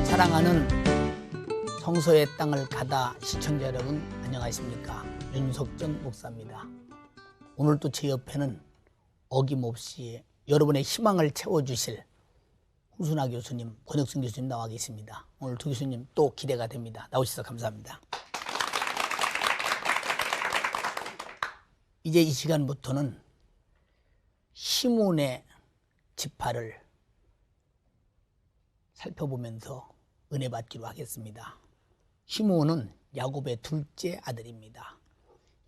사랑하는 성서의 땅을 가다 시청자 여러분, 안녕하십니까? 윤석전 목사입니다. 오늘도 제 옆에는 어김없이 여러분의 희망을 채워주실 홍순아 교수님, 권혁순 교수님 나와 계십니다. 오늘 두 교수님 또 기대가 됩니다. 나오셔서 감사합니다. 이제 이 시간부터는 시몬의 지파를 살펴보면서 은혜 받기로 하겠습니다. 시몬은 야곱의 둘째 아들입니다.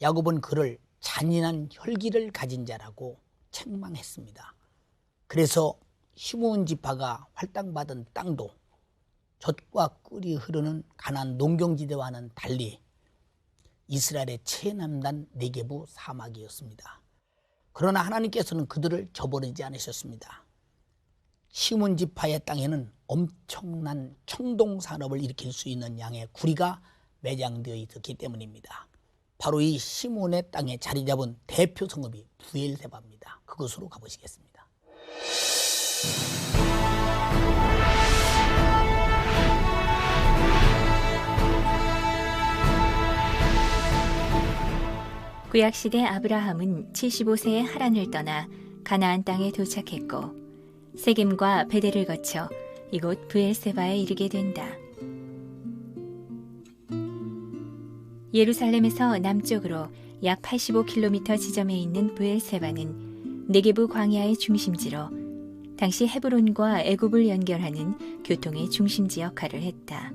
야곱은 그를 잔인한 혈기를 가진 자라고 책망했습니다. 그래서 시몬 지파가 할당받은 땅도 젖과 꿀이 흐르는 가나안 농경지대와는 달리 이스라엘의 최남단 네게부 사막이었습니다. 그러나 하나님께서는 그들을 저버리지 않으셨습니다. 시몬 지파의 땅에는 엄청난 청동산업을 일으킬 수 있는 양의 구리가 매장되어 있었기 때문입니다. 바로 이 시몬의 땅에 자리 잡은 대표 성읍이 브엘세바입니다. 그곳으로 가보시겠습니다. 구약시대 아브라함은 75세에 하란을 떠나 가나안 땅에 도착했고 세겜과 베델을 거쳐 이곳 브엘세바에 이르게 된다. 예루살렘에서 남쪽으로 약 85km 지점에 있는 브엘세바는 네게부 광야의 중심지로 당시 헤브론과 애굽을 연결하는 교통의 중심지 역할을 했다.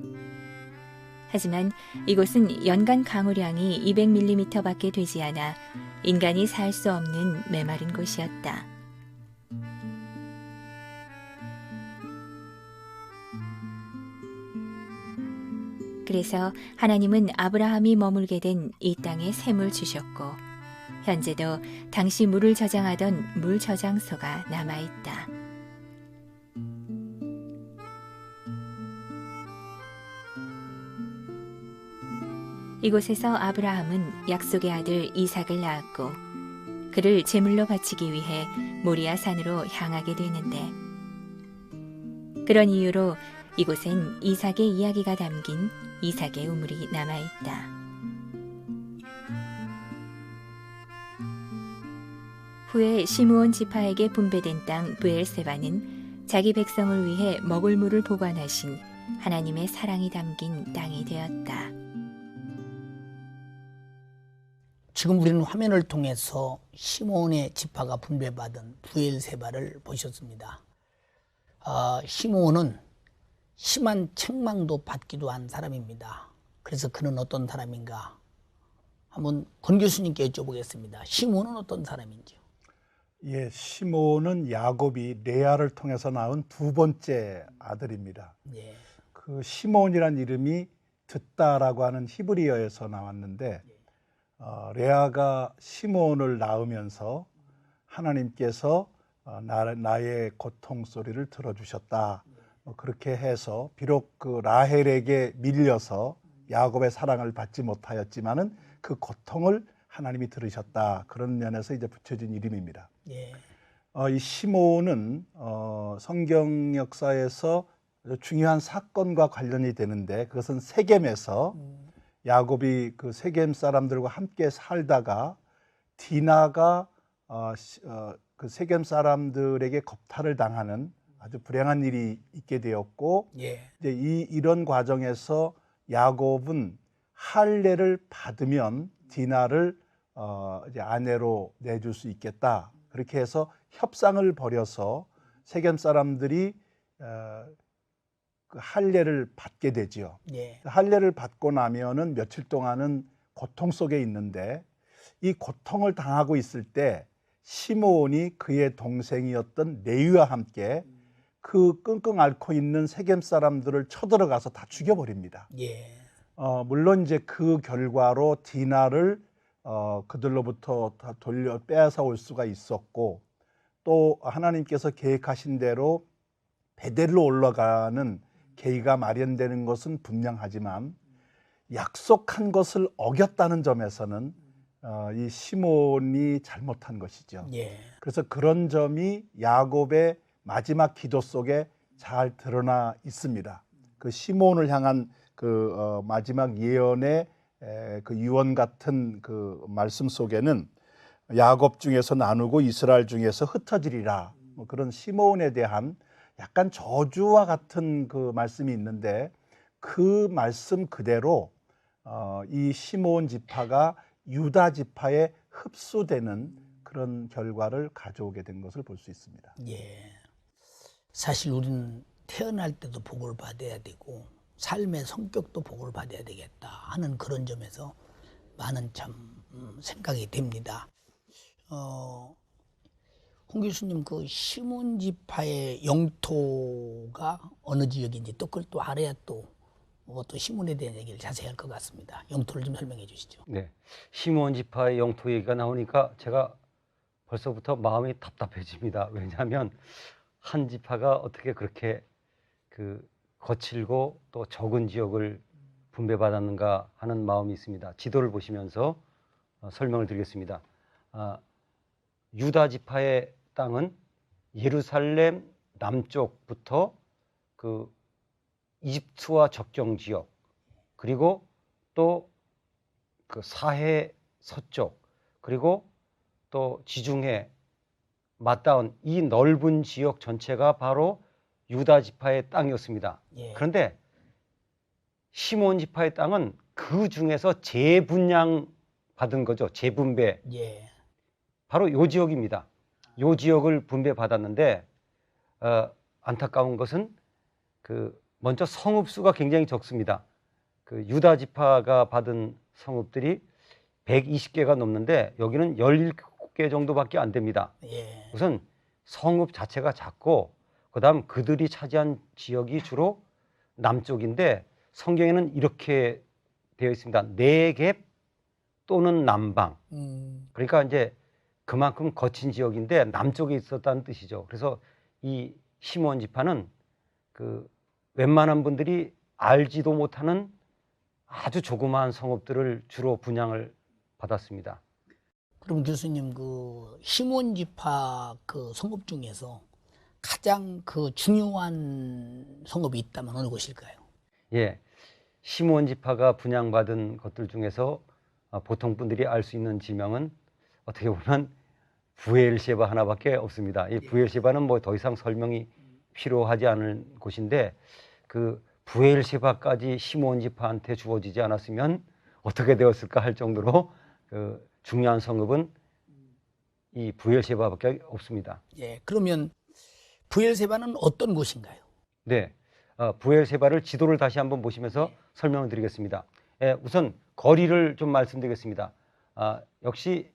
하지만 이곳은 연간 강우량이 200mm밖에 되지 않아 인간이 살 수 없는 메마른 곳이었다. 그래서 하나님은 아브라함이 머물게 된 이 땅에 샘을 주셨고 현재도 당시 물을 저장하던 물 저장소가 남아있다. 이곳에서 아브라함은 약속의 아들 이삭을 낳았고 그를 제물로 바치기 위해 모리아 산으로 향하게 되는데 그런 이유로 이곳엔 이삭의 이야기가 담긴 이삭의 우물이 남아있다. 후에 시므온 지파에게 분배된 땅 브엘세바는 자기 백성을 위해 먹을 물을 보관하신 하나님의 사랑이 담긴 땅이 되었다. 지금 우리는 화면을 통해서 시몬의 지파가 분배받은 브엘세바를 보셨습니다. 시몬은 심한 책망도 받기도 한 사람입니다. 그래서 그는 어떤 사람인가? 한번 권 교수님께 여쭤보겠습니다. 시몬은 어떤 사람인지요? 예, 시몬은 야곱이 레아를 통해서 낳은 두 번째 아들입니다. 예. 그 시몬이란 이름이 듣다라고 하는 히브리어에서 나왔는데 레아가 시몬을 낳으면서 하나님께서 나의 고통 소리를 들어주셨다. 그렇게 해서 비록 그 라헬에게 밀려서 야곱의 사랑을 받지 못하였지만은 그 고통을 하나님이 들으셨다. 그런 면에서 이제 붙여진 이름입니다. 예. 이 시몬은 성경 역사에서 중요한 사건과 관련이 되는데 그것은 세겜에서 야곱이 그 세겜 사람들과 함께 살다가 디나가 그 세겜 사람들에게 겁탈을 당하는 아주 불행한 일이 있게 되었고 예. 이제 이런 과정에서 야곱은 할례를 받으면 디나를 이제 아내로 내줄 수 있겠다. 그렇게 해서 협상을 벌여서 세겜 사람들이 그 할례를 받게 되지요. 예. 할례를 받고 나면은 며칠 동안은 고통 속에 있는데 이 고통을 당하고 있을 때 시므온이 그의 동생이었던 레위와 함께 그 끙끙 앓고 있는 세겜 사람들을 쳐들어가서 다 죽여버립니다. 예. 물론 이제 그 결과로 디나를 그들로부터 다 빼앗아 올 수가 있었고 또 하나님께서 계획하신 대로 베델로 올라가는 계기가 마련되는 것은 분명하지만 약속한 것을 어겼다는 점에서는 이 시몬이 잘못한 것이죠. 예. 그래서 그런 점이 야곱의 마지막 기도 속에 잘 드러나 있습니다. 그 시몬을 향한 그 마지막 예언의 그 유언 같은 그 말씀 속에는 야곱 중에서 나누고 이스라엘 중에서 흩어지리라, 뭐 그런 시몬에 대한 약간 저주와 같은 그 말씀이 있는데, 그 말씀 그대로 이 시몬 지파가 유다 지파에 흡수되는 그런 결과를 가져오게 된 것을 볼 수 있습니다. 예. 사실 우리는 태어날 때도 복을 받아야 되고 삶의 성격도 복을 받아야 되겠다 하는 그런 점에서 많은 참 생각이 됩니다. 홍 교수님, 그 시몬 지파의 영토가 어느 지역인지 또 그걸 또 알아야 또 시몬에 대한 얘기를 자세히 할 것 같습니다. 영토를 좀 설명해 주시죠. 네, 시몬 지파의 영토 얘기가 나오니까 제가 벌써부터 마음이 답답해집니다. 왜냐하면 한 지파가 어떻게 그렇게 그 거칠고 또 적은 지역을 분배받았는가 하는 마음이 있습니다. 지도를 보시면서 설명을 드리겠습니다. 유다 지파의 땅은 예루살렘 남쪽부터 그 이집트와 접경 지역, 그리고 또 그 사해 서쪽, 그리고 또 지중해 맞닿은 이 넓은 지역 전체가 바로 유다 지파의 땅이었습니다. 예. 그런데 시몬 지파의 땅은 그 중에서 재분양 받은 거죠. 재분배. 예. 바로 요 지역입니다. 요 지역을 분배받았는데 안타까운 것은 그 먼저 성읍수가 굉장히 적습니다. 그 유다 지파가 받은 성읍들이 120개가 넘는데 여기는 17개 정도밖에 안 됩니다. 예. 우선 성읍 자체가 작고, 그다음 그들이 차지한 지역이 주로 남쪽인데 성경에는 이렇게 되어 있습니다. 네겝 또는 남방. 그러니까 이제 그만큼 거친 지역인데 남쪽에 있었다는 뜻이죠. 그래서 이 시몬 지파는 그 웬만한 분들이 알지도 못하는 아주 조그마한 성읍들을 주로 분양을 받았습니다. 그럼 교수님, 그 시몬 지파 그 성읍 중에서 가장 그 중요한 성읍이 있다면 어느 곳일까요? 예, 시몬 지파가 분양받은 것들 중에서 보통 분들이 알 수 있는 지명은 어떻게 보면 부엘셰바 하나밖에 없습니다. 이 부엘셰바는 뭐 더 이상 설명이 필요하지 않은 곳인데, 그 부엘셰바까지 시몬 지파한테 주어지지 않았으면 어떻게 되었을까 할 정도로 그 중요한 성읍은 이 부엘셰바밖에 없습니다. 예. 그러면 부엘세바는 어떤 곳인가요? 네, 부엘셰바를 지도를 다시 한번 보시면서 설명을 드리겠습니다. 우선 거리를 좀 말씀드리겠습니다. 역시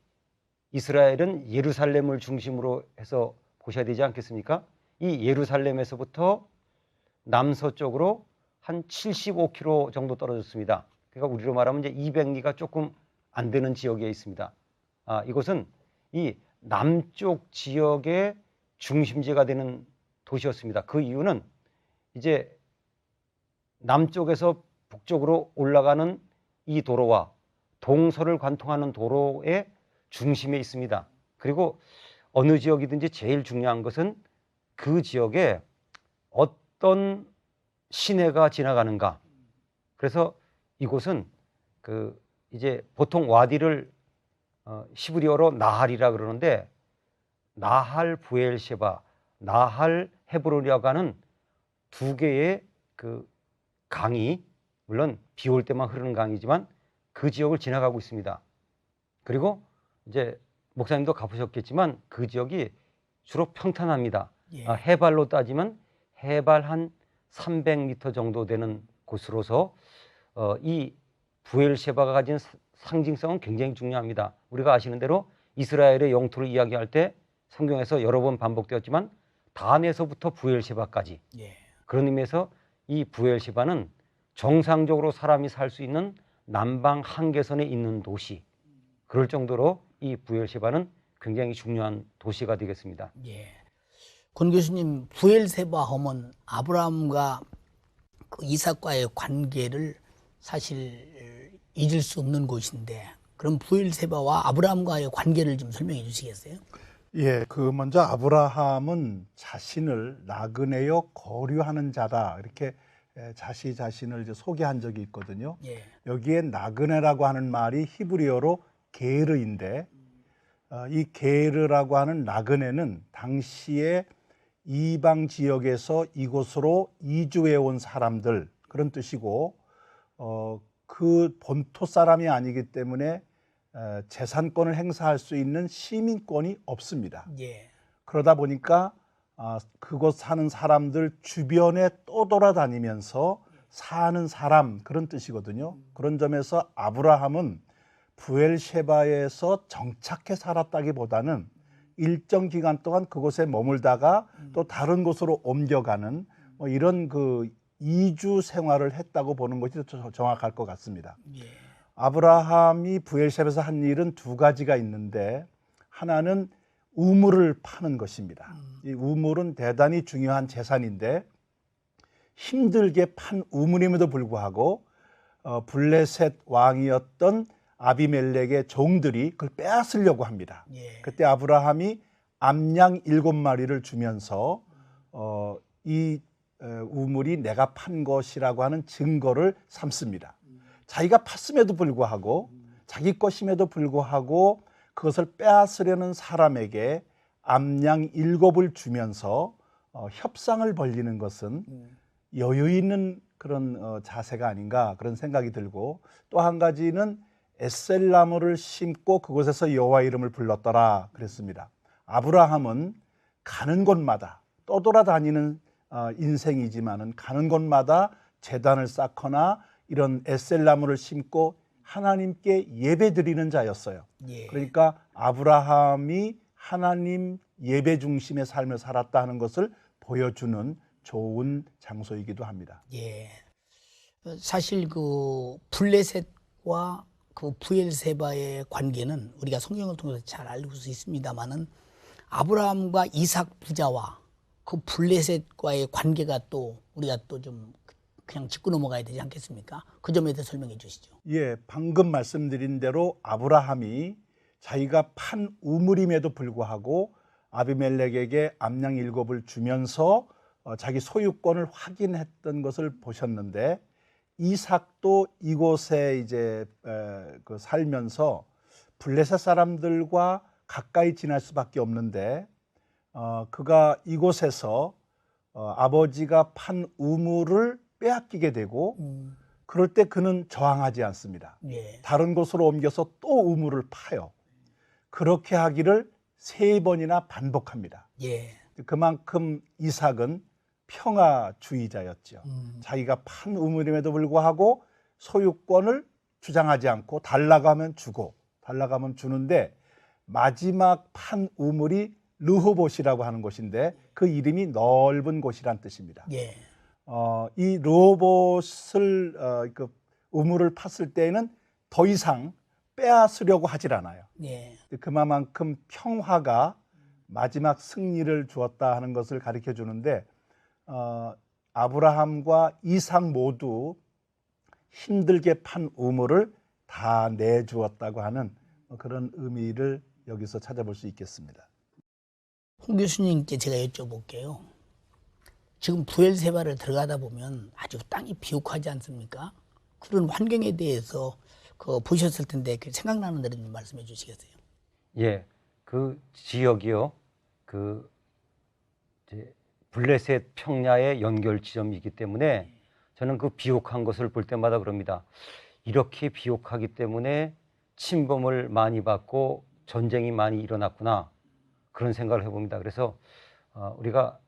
이스라엘은 예루살렘을 중심으로 해서 보셔야 되지 않겠습니까? 이 예루살렘에서부터 남서쪽으로 한 75km 정도 떨어졌습니다. 그러니까 우리로 말하면 이제 200리가 조금 안 되는 지역에 있습니다. 이곳은 이 남쪽 지역의 중심지가 되는 도시였습니다. 그 이유는 이제 남쪽에서 북쪽으로 올라가는 이 도로와 동서를 관통하는 도로의 중심에 있습니다. 그리고 어느 지역이든지 제일 중요한 것은 그 지역에 어떤 시내가 지나가는가. 그래서 이곳은 그 이제 보통 와디를 히브리어로 나할이라 그러는데, 나할 부엘셰바, 나할 헤브론이라고 하는 두 개의 그 강이, 물론 비 올 때만 흐르는 강이지만 그 지역을 지나가고 있습니다. 그리고 이제 목사님도 가보셨겠지만 그 지역이 주로 평탄합니다. 예. 해발로 따지면 해발 한 300m 정도 되는 곳으로서 이 부엘셰바가 가진 상징성은 굉장히 중요합니다. 우리가 아시는 대로 이스라엘의 영토를 이야기할 때 성경에서 여러 번 반복되었지만 단에서부터 부엘셰바까지, 예. 그런 의미에서 이 부엘셰바는 정상적으로 사람이 살 수 있는 남방 한계선에 있는 도시, 그럴 정도로 이 부엘셰바는 굉장히 중요한 도시가 되겠습니다. 예. 권 교수님, 부엘세바 하면 아브라함과 그 이삭과의 관계를 사실 잊을 수 없는 곳인데, 그럼 부엘세바와 아브라함과의 관계를 좀 설명해 주시겠어요? 예, 그 먼저 아브라함은 자신을 나그네요 거류하는 자다 이렇게 자신을 이제 소개한 적이 있거든요. 예. 여기에 나그네라고 하는 말이 히브리어로 게르인데 이 게르라고 하는 나그네는 당시에 이방 지역에서 이곳으로 이주해 온 사람들 그런 뜻이고 그 본토 사람이 아니기 때문에 재산권을 행사할 수 있는 시민권이 없습니다. 예. 그러다 보니까 그곳 사는 사람들 주변에 떠돌아다니면서 사는 사람 그런 뜻이거든요. 그런 점에서 아브라함은 부엘셰바에서 정착해 살았다기보다는 일정 기간 동안 그곳에 머물다가 또 다른 곳으로 옮겨가는 뭐 이런 그 이주 생활을 했다고 보는 것이 더 정확할 것 같습니다. 예. 아브라함이 부엘셰바에서 한 일은 두 가지가 있는데 하나는 우물을 파는 것입니다. 이 우물은 대단히 중요한 재산인데 힘들게 판 우물임에도 불구하고 블레셋 왕이었던 아비멜렉의 종들이 그걸 빼앗으려고 합니다. 예. 그때 아브라함이 암양 7마리를 주면서 이 우물이 내가 판 것이라고 하는 증거를 삼습니다. 자기가 팠음에도 불구하고 자기 것임에도 불구하고 그것을 빼앗으려는 사람에게 암양 7을 주면서 협상을 벌리는 것은 여유 있는 그런 자세가 아닌가 그런 생각이 들고 또 한 가지는 에셀나무를 심고 그곳에서 여호와 이름을 불렀더라 그랬습니다. 아브라함은 가는 곳마다 떠돌아다니는 인생이지만은 가는 곳마다 제단을 쌓거나 이런 에셀나무를 심고 하나님께 예배드리는 자였어요. 예. 그러니까 아브라함이 하나님 예배 중심의 삶을 살았다 하는 것을 보여주는 좋은 장소이기도 합니다. 예. 사실 그 블레셋과 그 부엘세바의 관계는 우리가 성경을 통해서 잘 알고 있습니다만은 아브라함과 이삭 부자와 그 블레셋과의 관계가 또 우리가 또 좀 그냥 짚고 넘어가야 되지 않겠습니까? 그 점에 대해서 설명해 주시죠. 예, 방금 말씀드린 대로 아브라함이 자기가 판 우물임에도 불구하고 아비멜렉에게 암양 7을 주면서 자기 소유권을 확인했던 것을 보셨는데 이삭도 이곳에 이제 그 살면서 블레셋 사람들과 가까이 지낼 수밖에 없는데 그가 이곳에서 아버지가 판 우물을 빼앗기게 되고 그럴 때 그는 저항하지 않습니다. 예. 다른 곳으로 옮겨서 또 우물을 파요. 그렇게 하기를 3번이나 반복합니다. 예. 그만큼 이삭은 평화주의자였죠. 자기가 판 우물임에도 불구하고 소유권을 주장하지 않고 달라고 하면 주고 달라고 하면 주는데 마지막 판 우물이 르호봇이라고 하는 곳인데 그 이름이 넓은 곳이란 뜻입니다. 예. 이 르호봇을 그 우물을 팠을 때에는 더 이상 빼앗으려고 하질 않아요. 예. 그만큼 평화가 마지막 승리를 주었다 하는 것을 가르쳐 주는데 아브라함과 이삭 모두 힘들게 판 우물을 다 내주었다고 하는 그런 의미를 여기서 찾아볼 수 있겠습니다. 홍 교수님께 제가 여쭤볼게요. 지금 부엘세바를 들어가다 보면 아주 땅이 비옥하지 않습니까? 그런 환경에 대해서 보셨을 텐데 생각나는 대로 좀 말씀해 주시겠어요? 예, 그 지역이요, 그 이제 블레셋 평야의 연결 지점이기 때문에 저는 그 비옥한 것을 볼 때마다 그럽니다. 이렇게 비옥하기 때문에 침범을 많이 받고 전쟁이 많이 일어났구나 그런 생각을 해봅니다. 그래서 우리가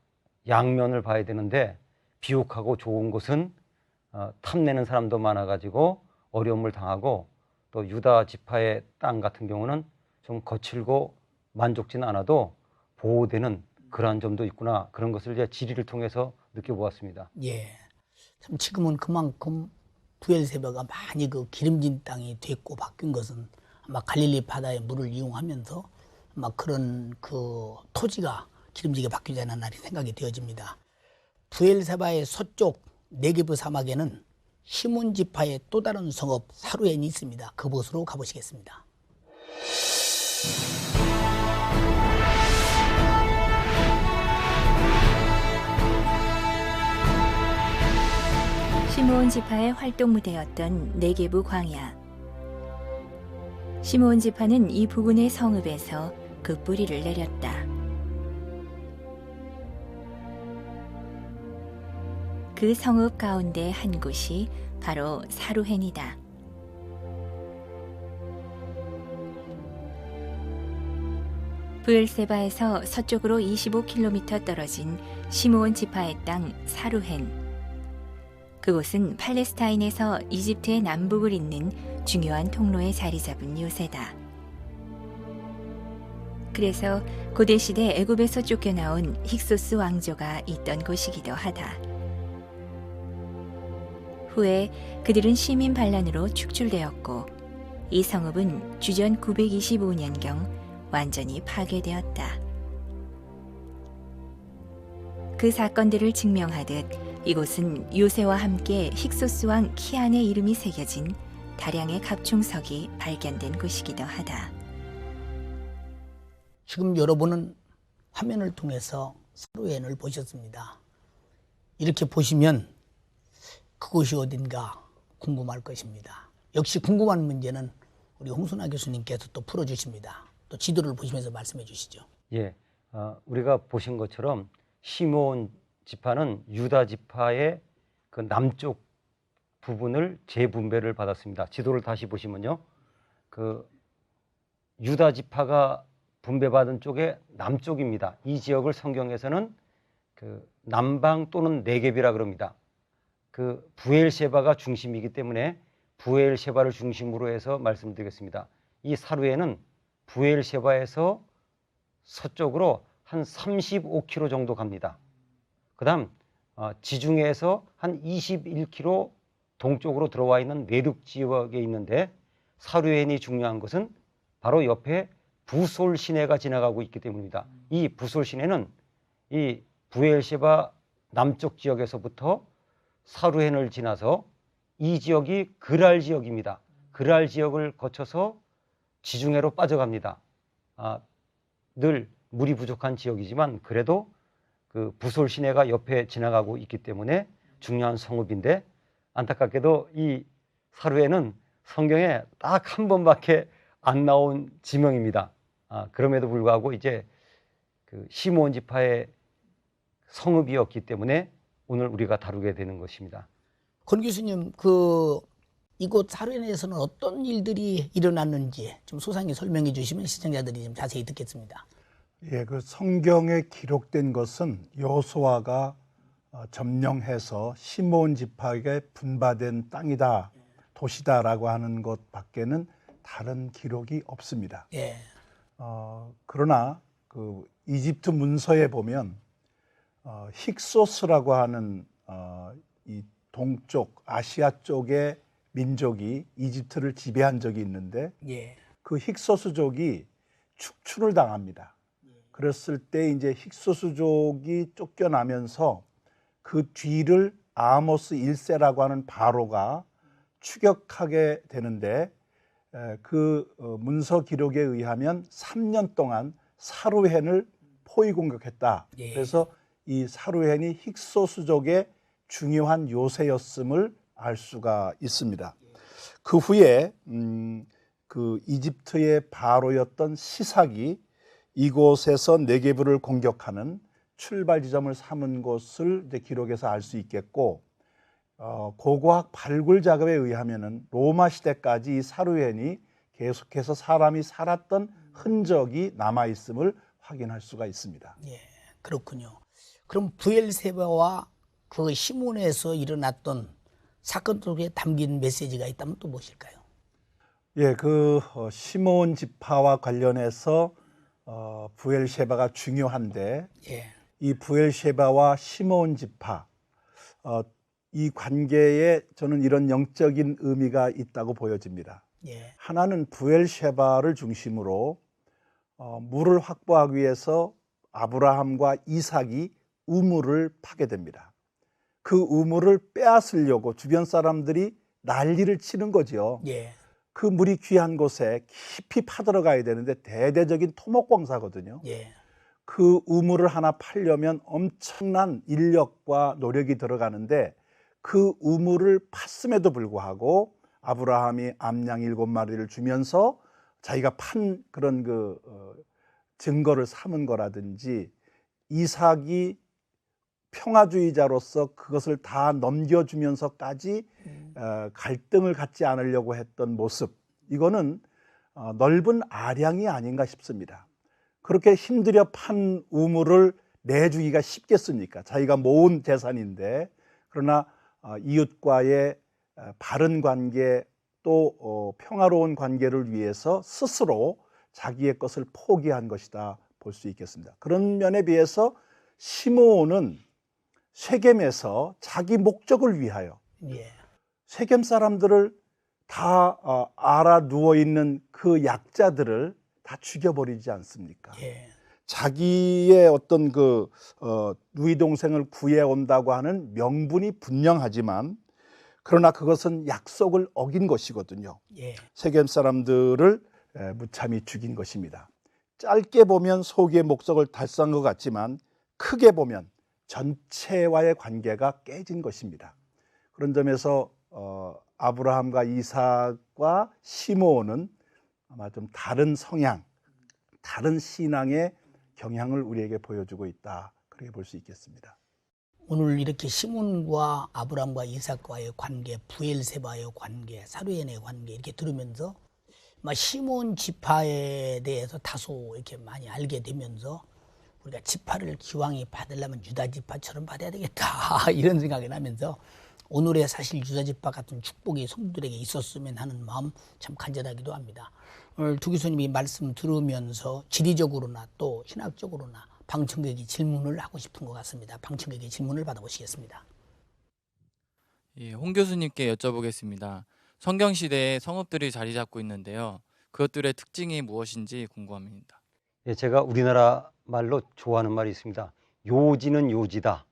양면을 봐야 되는데 비옥하고 좋은 곳은 탐내는 사람도 많아가지고 어려움을 당하고 또 유다 지파의 땅 같은 경우는 좀 거칠고 만족지는 않아도 보호되는 그러한 점도 있구나 그런 것을 이제 지리를 통해서 느껴보았습니다. 예. 참 지금은 그만큼 부엘세바가 많이 그 기름진 땅이 됐고 바뀐 것은 아마 갈릴리 바다의 물을 이용하면서 아마 그런 그 토지가 기름지게 바뀌지 않았나 생각이 되어집니다. 부엘세바의 서쪽 네게브 사막에는 시몬 지파의 또 다른 성읍 사루엔이 있습니다. 그곳으로 가보시겠습니다. 시므온 지파의 활동 무대였던 네게부 광야. 시므온 지파는 이 부근의 성읍에서 그 뿌리를 내렸다. 그 성읍 가운데 한 곳이 바로 사루헨이다. 브엘세바에서 서쪽으로 25km 떨어진 시므온 지파의 땅 사루헨. 그곳은 팔레스타인에서 이집트의 남북을 잇는 중요한 통로에 자리 잡은 요새다. 그래서 고대시대 애굽에서 쫓겨나온 힉소스 왕조가 있던 곳이기도 하다. 후에 그들은 시민 반란으로 축출되었고 이 성읍은 주전 925년경 완전히 파괴되었다. 그 사건들을 증명하듯 이곳은 요새와 함께 힉소스 왕 키안의 이름이 새겨진 다량의 갑충석이 발견된 곳이기도 하다. 지금 여러분은 화면을 통해서 사루헨을 보셨습니다. 이렇게 보시면 그곳이 어딘가 궁금할 것입니다. 역시 궁금한 문제는 우리 홍순아 교수님께서 또 풀어주십니다. 또 지도를 보시면서 말씀해 주시죠. 예, 우리가 보신 것처럼 시므온 지파는 유다 지파의 그 남쪽 부분을 재분배를 받았습니다. 지도를 다시 보시면요, 그 유다 지파가 분배받은 쪽의 남쪽입니다. 이 지역을 성경에서는 그 남방 또는 네겝이라 그럽니다. 그 부엘셰바가 중심이기 때문에 부엘셰바를 중심으로 해서 말씀드리겠습니다. 이 사루에는 부엘셰바에서 서쪽으로 한 35km 정도 갑니다. 그 다음 지중해에서 한 21km 동쪽으로 들어와 있는 내륙 지역에 있는데 사루엔이 중요한 것은 바로 옆에 부솔 시내가 지나가고 있기 때문입니다. 이 부솔 시내는 이 부엘셰바 남쪽 지역에서부터 사루헨을 지나서 이 지역이 그랄 지역입니다. 그랄 지역을 거쳐서 지중해로 빠져갑니다. 늘 물이 부족한 지역이지만 그래도 그 부솔 시내가 옆에 지나가고 있기 때문에 중요한 성읍인데, 안타깝게도 이 사루에는 성경에 딱 한 번밖에 안 나온 지명입니다. 그럼에도 불구하고 이제 그 시므온 지파의 성읍이었기 때문에 오늘 우리가 다루게 되는 것입니다. 권 교수님, 이곳 사루헨에서는 어떤 일들이 일어났는지 좀 소상히 설명해 주시면 시청자들이 좀 자세히 듣겠습니다. 예, 그 성경에 기록된 것은 여호수아가 점령해서 시므온 지파에게 분바된 땅이다, 도시다라고 하는 것밖에는 다른 기록이 없습니다. 예. 그러나 그 이집트 문서에 보면 힉소스라고 하는 이 동쪽 아시아 쪽의 민족이 이집트를 지배한 적이 있는데, 예. 그 힉소스족이 축출을 당합니다. 그랬을 때 이제 힉소스족이 쫓겨나면서 그 뒤를 아모스 1세라고 하는 바로가 추격하게 되는데, 그 문서 기록에 의하면 3년 동안 사루헨을 포위 공격했다. 예. 그래서 이 사루헨이 힉소스족의 중요한 요새였음을 알 수가 있습니다. 그 후에 그 이집트의 바로였던 시삭이 이곳에서 네게브를 공격하는 출발 지점을 삼은 것을 이제 기록에서 알 수 있겠고, 고고학 발굴 작업에 의하면은 로마 시대까지 이 사루헨이 계속해서 사람이 살았던 흔적이 남아 있음을 확인할 수가 있습니다. 예, 그렇군요. 그럼 부엘세바와 그 시몬에서 일어났던 사건 속에 담긴 메시지가 있다면 또 무엇일까요? 예, 그 시므온 지파와 관련해서 부엘셰바가 중요한데, 예. 이 부엘셰바와 시므온 지파 이 관계에 저는 이런 영적인 의미가 있다고 보여집니다. 예. 하나는 부엘셰바를 중심으로 물을 확보하기 위해서 아브라함과 이삭이 우물을 파게 됩니다. 그 우물을 빼앗으려고 주변 사람들이 난리를 치는 거죠. 예. 그 물이 귀한 곳에 깊이 파들어가야 되는데 대대적인 토목공사거든요. 예. 그 우물을 하나 파려면 엄청난 인력과 노력이 들어가는데, 그 우물을 팠음에도 불구하고 아브라함이 암양 7마리를 주면서 자기가 판 그런 증거를 삼은 거라든지, 이삭이 평화주의자로서 그것을 다 넘겨주면서까지 갈등을 갖지 않으려고 했던 모습, 이거는 넓은 아량이 아닌가 싶습니다. 그렇게 힘들여 판 우물을 내주기가 쉽겠습니까? 자기가 모은 재산인데. 그러나 이웃과의 바른 관계, 또 평화로운 관계를 위해서 스스로 자기의 것을 포기한 것이다 볼 수 있겠습니다. 그런 면에 비해서 시므온은 쉐겜에서 자기 목적을 위하여 예. 쉐겜 사람들을 다 알아 누워 있는 그 약자들을 다 죽여버리지 않습니까? 예. 자기의 어떤 누이 동생을 구해온다고 하는 명분이 분명하지만, 그러나 그것은 약속을 어긴 것이거든요. 예. 세겜 사람들을 무참히 죽인 것입니다. 짧게 보면 소기의 목적을 달성한 것 같지만, 크게 보면 전체와의 관계가 깨진 것입니다. 그런 점에서 아브라함과 이삭과 시므온은 아마 좀 다른 성향, 다른 신앙의 경향을 우리에게 보여주고 있다, 그렇게 볼 수 있겠습니다. 오늘 이렇게 시몬과 아브라함과 이삭과의 관계, 부엘세바의 관계, 사루엔의 관계 이렇게 들으면서 시몬 지파에 대해서 다소 이렇게 많이 알게 되면서 우리가 지파를 기왕이 받으려면 유다 지파처럼 받아야 되겠다 이런 생각이 나면서 오늘의 사실 유다 지파 같은 축복이 성도들에게 있었으면 하는 마음 참 간절하기도 합니다. 오늘 두 교수님이 말씀 들으면서 지리적으로나 또 신학적으로나 방청객이 질문을 하고 싶은 것 같습니다. 방청객의 질문을 받아보시겠습니다. 예, 홍 교수님께 여쭤보겠습니다. 성경 시대에 성읍들이 자리 잡고 있는데요. 그것들의 특징이 무엇인지 궁금합니다. 예, 제가 우리나라 말로 좋아하는 말이 있습니다. 요지는 요지다.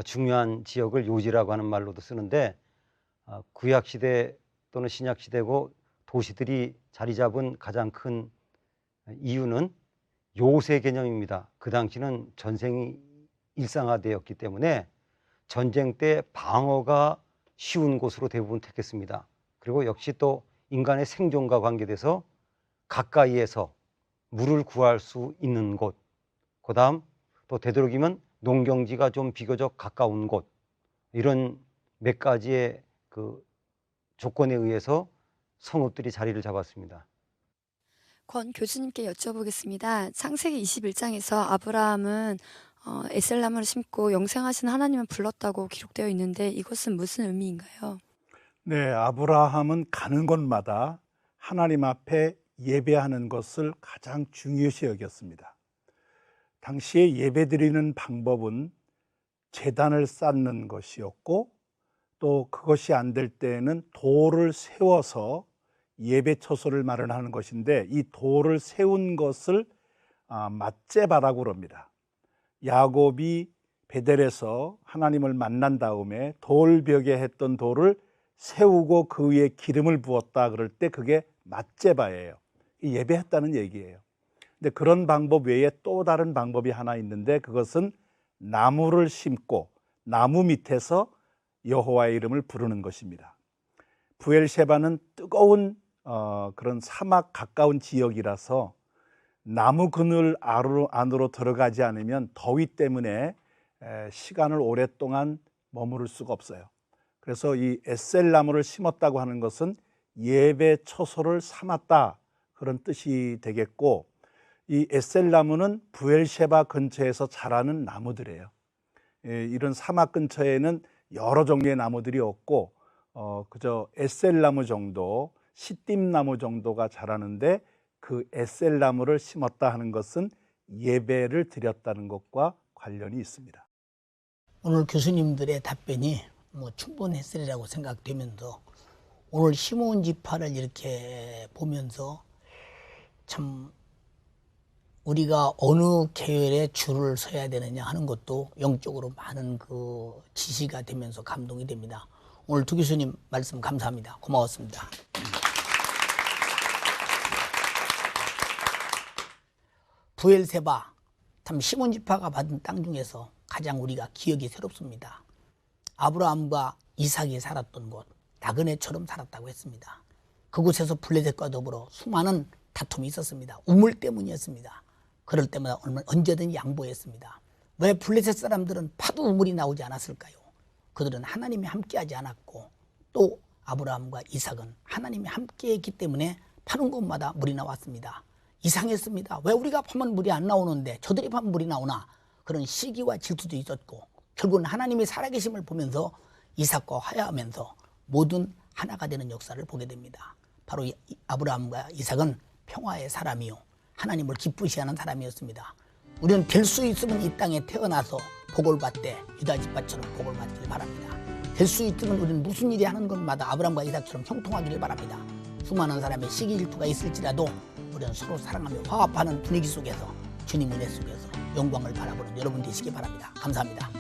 중요한 지역을 요지라고 하는 말로도 쓰는데, 구약 시대 또는 신약 시대고 도시들이 자리 잡은 가장 큰 이유는 요새 개념입니다. 그 당시는 전쟁이 일상화되었기 때문에 전쟁 때 방어가 쉬운 곳으로 대부분 택했습니다. 그리고 역시 또 인간의 생존과 관계돼서 가까이에서 물을 구할 수 있는 곳, 그 다음 또 되도록이면 농경지가 좀 비교적 가까운 곳, 이런 몇 가지의 조건에 의해서 성읍들이 자리를 잡았습니다. 권 교수님께 여쭤보겠습니다. 창세기 21장에서 아브라함은 에셀나무를 심고 영생하신 하나님을 불렀다고 기록되어 있는데 이것은 무슨 의미인가요? 네, 아브라함은 가는 곳마다 하나님 앞에 예배하는 것을 가장 중요시 여겼습니다. 당시에 예배드리는 방법은 제단을 쌓는 것이었고, 또 그것이 안 될 때에는 돌을 세워서 예배 처소를 마련하는 것인데, 이 돌을 세운 것을 ματ제바라고 그럽니다. 야곱이 베델에서 하나님을 만난 다음에 돌벽에 했던 돌을 세우고 그 위에 기름을 부었다 그럴 때 그게 맛제바예요. 예배했다는 얘기예요. 근데 그런 방법 외에 또 다른 방법이 하나 있는데, 그것은 나무를 심고 나무 밑에서 여호와의 이름을 부르는 것입니다. 부엘셰바는 뜨거운 그런 사막 가까운 지역이라서 나무 그늘 안으로 들어가지 않으면 더위 때문에 시간을 오랫동안 머무를 수가 없어요. 그래서 이 에셀나무를 심었다고 하는 것은 예배 처소를 삼았다, 그런 뜻이 되겠고, 이 에셀나무는 부엘셰바 근처에서 자라는 나무들이에요. 이런 사막 근처에는 여러 종류의 나무들이 없고 그저 에셀나무 정도, 시띠나무 정도가 자라는데, 그 에셀나무를 심었다 하는 것은 예배를 드렸다는 것과 관련이 있습니다. 오늘 교수님들의 답변이 충분했으리라고 생각되면서 오늘 시몬 지파를 이렇게 보면서 참 우리가 어느 계열에 줄을 서야 되느냐 하는 것도 영적으로 많은 지시가 되면서 감동이 됩니다. 오늘 두 교수님 말씀 감사합니다. 고마웠습니다. 부엘세바, 참 시몬 지파가 받은 땅 중에서 가장 우리가 기억이 새롭습니다. 아브라함과 이삭이 살았던 곳, 나그네처럼 살았다고 했습니다. 그곳에서 블레셋과 더불어 수많은 다툼이 있었습니다. 우물 때문이었습니다. 그럴 때마다 언제든 양보했습니다. 왜 블레셋 사람들은 파도 우물이 나오지 않았을까요? 그들은 하나님이 함께하지 않았고 또 아브라함과 이삭은 하나님이 함께했기 때문에 파는 곳마다 물이 나왔습니다. 이상했습니다. 왜 우리가 파면 물이 안 나오는데 저들이 파면 물이 나오나? 그런 시기와 질투도 있었고 결국은 하나님의 살아계심을 보면서 이삭과 화해하면서 모든 하나가 되는 역사를 보게 됩니다. 바로 아브라함과 이삭은 평화의 사람이요 하나님을 기쁘시하는 사람이었습니다. 우리는 될 수 있으면 이 땅에 태어나서 복을 받되 유다 지파처럼 복을 받길 바랍니다. 될 수 있으면 우리는 무슨 일이 하는 것마다 아브라함과 이삭처럼 형통하기를 바랍니다. 수많은 사람의 시기 질투가 있을지라도 우리는 서로 사랑하며 화합하는 분위기 속에서 주님 은혜 속에서 영광을 바라보는 여러분 되시기 바랍니다. 감사합니다.